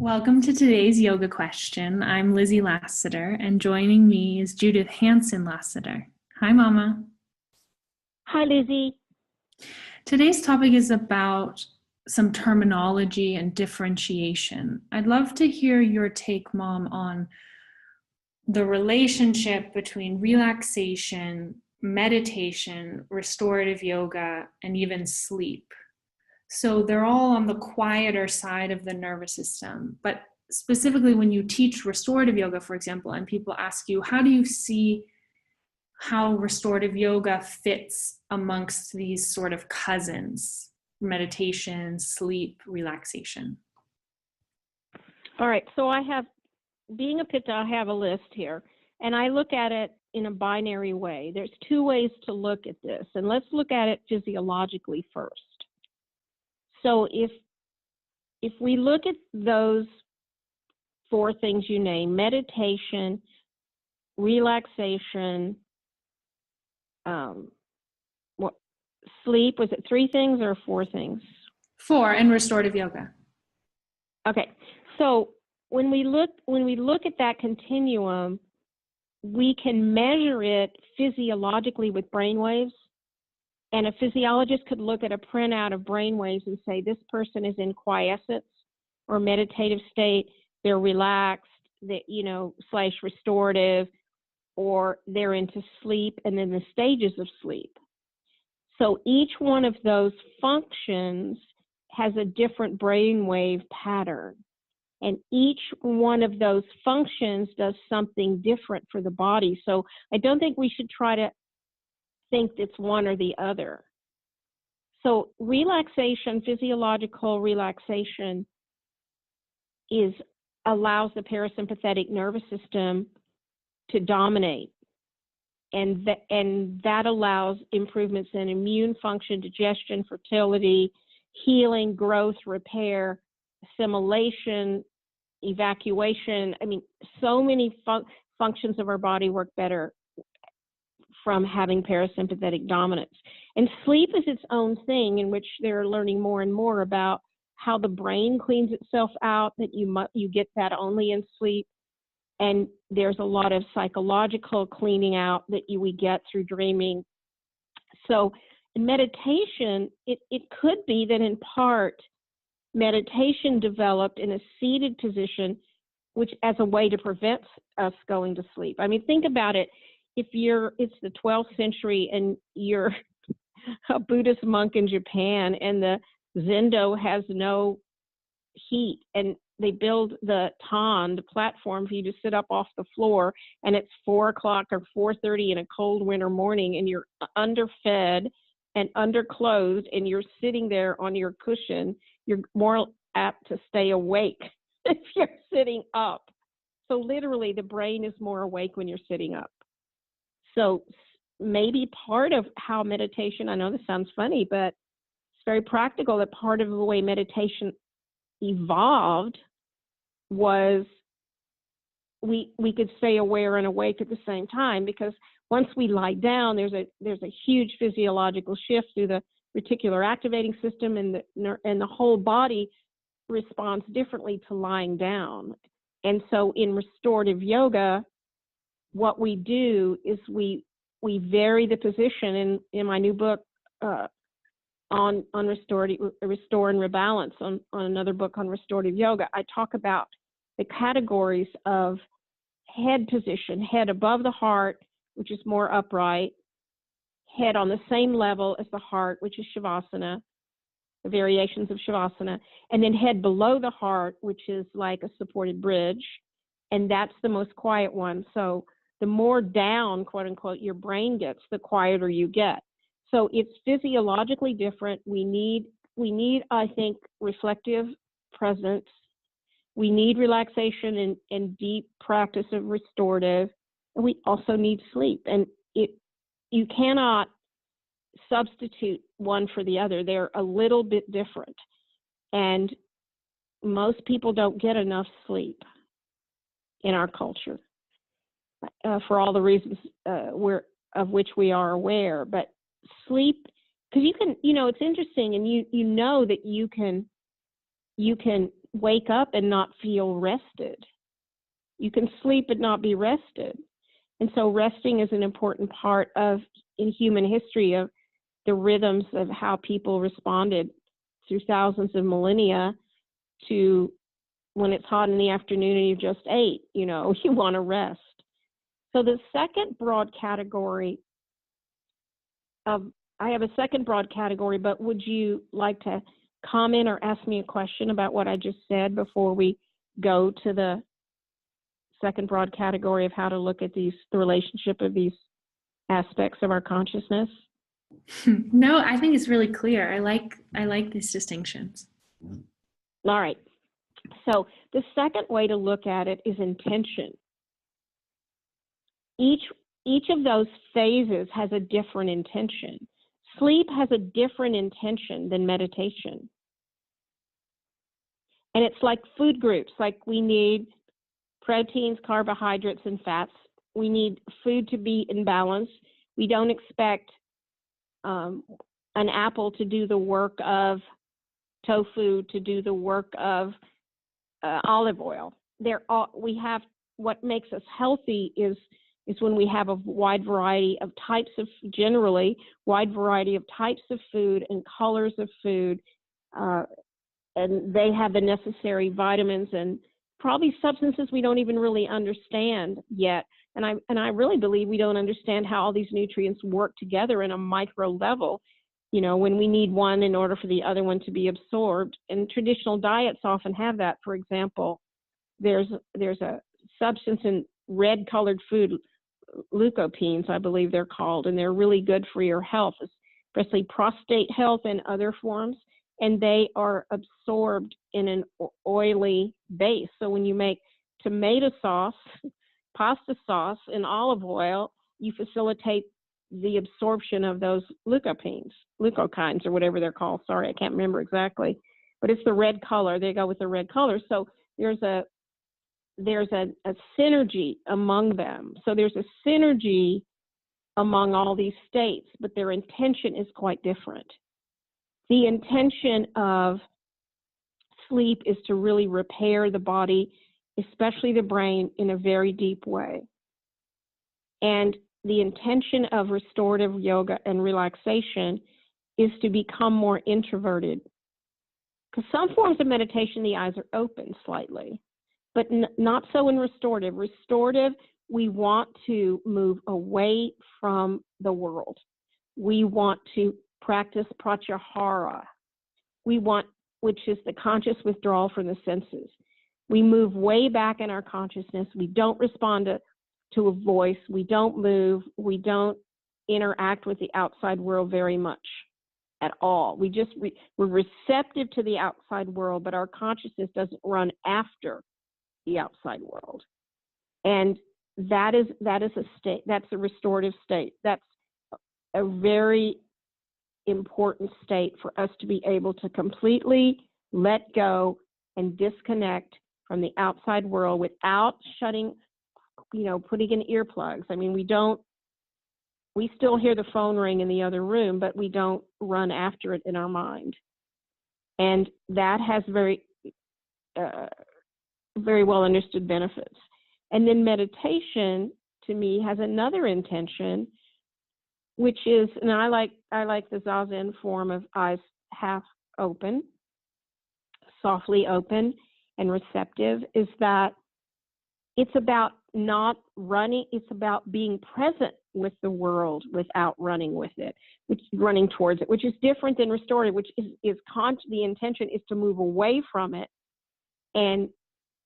Welcome to today's yoga question. I'm Lizzie Lasater, and joining me is Judith Hanson Lasater. Hi, Mama. Hi, Lizzie. Today's topic is about some terminology and differentiation. I'd love to hear your take, Mom, on the relationship between relaxation, meditation, restorative yoga, and even sleep. So they're all on the quieter side of the nervous system. But specifically, when you teach restorative yoga, for example, and people ask you, how do you see how restorative yoga fits amongst these sort of cousins, meditation, sleep, relaxation? All right, so being a Pitta, I have a list here, and I look at it in a binary way. There's two ways to look at this, and let's look at it physiologically first. So if we look at those four things you name, meditation, relaxation, sleep, was it three things or four things? Four, and restorative yoga. Okay, so when we look at that continuum, we can measure it physiologically with brain waves. And a physiologist could look at a printout of brain waves and say, this person is in quiescence or meditative state, they're relaxed, slash restorative, or they're into sleep, and then the stages of sleep. So each one of those functions has a different brainwave pattern. And each one of those functions does something different for the body. So I don't think we should try to think it's one or the other. So relaxation, physiological relaxation, allows the parasympathetic nervous system to dominate. And that allows improvements in immune function, digestion, fertility, healing, growth, repair, assimilation, evacuation. I mean, so many functions of our body work better from having parasympathetic dominance. And sleep is its own thing, in which they're learning more and more about how the brain cleans itself out, that you get that only in sleep. And there's a lot of psychological cleaning out that we get through dreaming. So in meditation, it could be that in part, meditation developed in a seated position, which as a way to prevent us going to sleep. I mean, think about it. It's the 12th century and you're a Buddhist monk in Japan and the Zendo has no heat, and they build the platform for you to sit up off the floor, and it's 4 o'clock or 4:30 in a cold winter morning, and you're underfed and underclothed, and you're sitting there on your cushion. You're more apt to stay awake if you're sitting up. So literally, the brain is more awake when you're sitting up. So maybe part of how meditation, I know this sounds funny, but it's very practical, that part of the way meditation evolved was we could stay aware and awake at the same time, because once we lie down, there's a huge physiological shift through the reticular activating system, and the whole body responds differently to lying down. And so in restorative yoga, what we do is we vary the position. In my new book on restore and rebalance, on another book on restorative yoga, I talk about the categories of head position: head above the heart, which is more upright; head on the same level as the heart, which is Shavasana, the variations of Shavasana; and then head below the heart, which is like a supported bridge, and that's the most quiet one. So the more down, quote unquote, your brain gets, the quieter you get. So it's physiologically different. We need, I think, reflective presence. We need relaxation and deep practice of restorative. And we also need sleep. And you cannot substitute one for the other. They're a little bit different. And most people don't get enough sleep in our culture, for all the reasons of which we are aware. But sleep, because you can, it's interesting, and you know that you can wake up and not feel rested. You can sleep but not be rested. And so resting is an important part of, in human history, of the rhythms of how people responded through thousands of millennia to when it's hot in the afternoon and you just ate, you want to rest. So the second broad category I have a second broad category, but would you like to comment or ask me a question about what I just said before we go to the second broad category of how to look at the relationship of these aspects of our consciousness? No, I think it's really clear. I like these distinctions. All right. So the second way to look at it is intention. Each of those phases has a different intention. Sleep has a different intention than meditation. And it's like food groups, like we need proteins, carbohydrates, and fats. We need food to be in balance. We don't expect an apple to do the work of tofu, to do the work of olive oil. What makes us healthy is when we have a wide variety of types of, generally, wide variety of types of food and colors of food, and they have the necessary vitamins and probably substances we don't even really understand yet. And I really believe we don't understand how all these nutrients work together in a micro level, when we need one in order for the other one to be absorbed. And traditional diets often have that. For example, there's a substance in red colored food, leukopenes, I believe they're called, and they're really good for your health, especially prostate health and other forms. And they are absorbed in an oily base. So when you make tomato sauce, pasta sauce, and olive oil, you facilitate the absorption of those leukopenes, or whatever they're called. Sorry, I can't remember exactly. But it's the red color. They go with the red color. So there's a synergy among them. So there's a synergy among all these states, but their intention is quite different. The intention of sleep is to really repair the body, especially the brain, in a very deep way. And the intention of restorative yoga and relaxation is to become more introverted. Because some forms of meditation, the eyes are open slightly, but not so in restorative. Restorative, we want to move away from the world. We want to practice pratyahara, which is the conscious withdrawal from the senses. We move way back in our consciousness. We don't respond to a voice. We don't move. We don't interact with the outside world very much at all. We're receptive to the outside world, but our consciousness doesn't run after the outside world. And that is a state. That's a restorative state. That's a very important state for us to be able to completely let go and disconnect from the outside world without shutting, putting in earplugs. I mean, we still hear the phone ring in the other room, but we don't run after it in our mind. And that has very, very well understood benefits. And then meditation, to me, has another intention, which is, and I like the Zazen form of eyes half open, softly open and receptive, is that it's about not running, it's about being present with the world without running with it, running towards it, which is different than restorative, which is the intention is to move away from it. And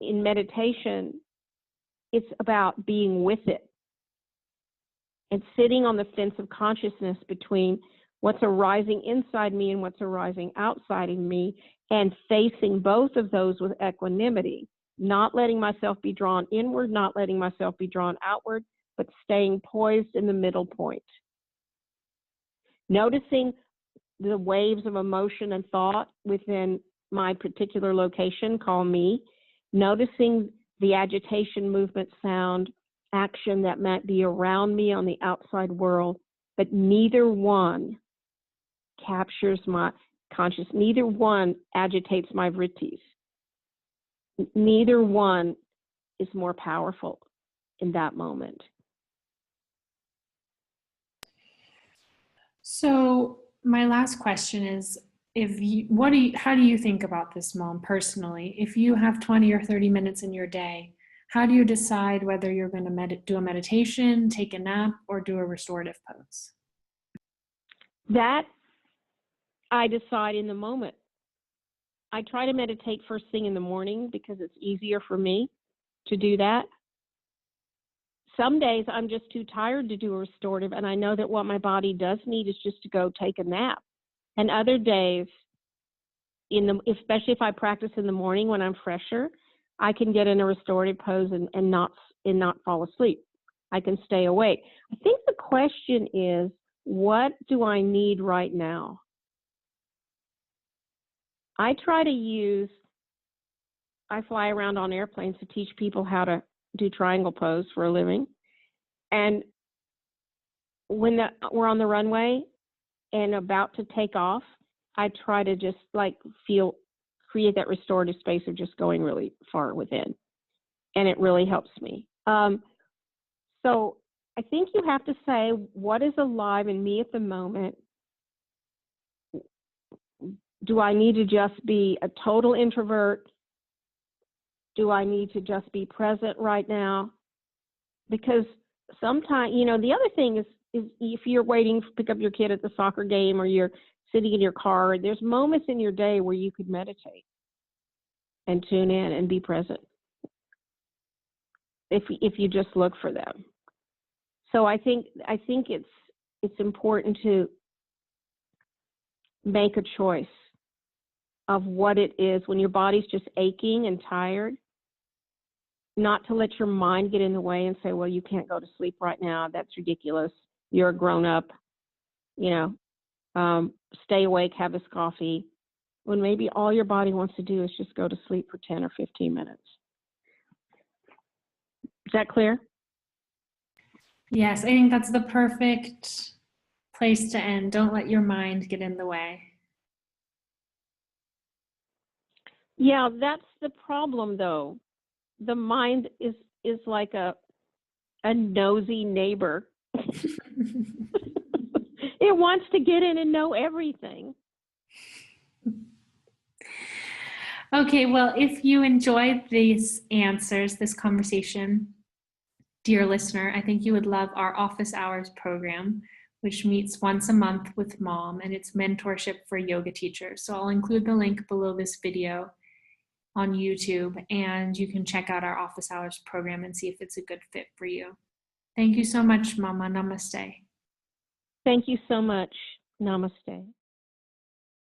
in meditation, it's about being with it and sitting on the fence of consciousness between what's arising inside me and what's arising outside of me, and facing both of those with equanimity, not letting myself be drawn inward, not letting myself be drawn outward, but staying poised in the middle point. Noticing the waves of emotion and thought within my particular location, call me, noticing the agitation, movement, sound, action that might be around me on the outside world, but neither one captures my conscious, neither one agitates my vrittis. neither one is more powerful in that moment. So my last question is, how do you think about this, Mom, personally? If you have 20 or 30 minutes in your day, how do you decide whether you're going to do a meditation, take a nap, or do a restorative pose? That I decide in the moment. I try to meditate first thing in the morning because it's easier for me to do that. Some days I'm just too tired to do a restorative, and I know that what my body does need is just to go take a nap. And other days, especially if I practice in the morning when I'm fresher, I can get in a restorative pose and not fall asleep. I can stay awake. I think the question is, what do I need right now? I fly around on airplanes to teach people how to do triangle pose for a living. And when we're on the runway and about to take off, I try to just create that restorative space of just going really far within. And it really helps me. So I think you have to say, what is alive in me at the moment? Do I need to just be a total introvert? Do I need to just be present right now? Because sometimes, the other thing is if you're waiting to pick up your kid at the soccer game or you're sitting in your car, there's moments in your day where you could meditate and tune in and be present if you just look for them. So I think it's important to make a choice of what it is when your body's just aching and tired, not to let your mind get in the way and say, well, you can't go to sleep right now. That's ridiculous. You're a grown up, stay awake, have this coffee, when maybe all your body wants to do is just go to sleep for 10 or 15 minutes. Is that clear? Yes, I think that's the perfect place to end. Don't let your mind get in the way. Yeah, that's the problem, though. The mind is like a nosy neighbor. It wants to get in and know everything. Okay, well, if you enjoyed these answers, this conversation, dear listener, I think you would love our office hours program, which meets once a month with Mom, and it's mentorship for yoga teachers. So I'll include the link below this video on YouTube, and you can check out our office hours program and see if it's a good fit for you. Thank you so much, Mama. Namaste. Thank you so much. Namaste.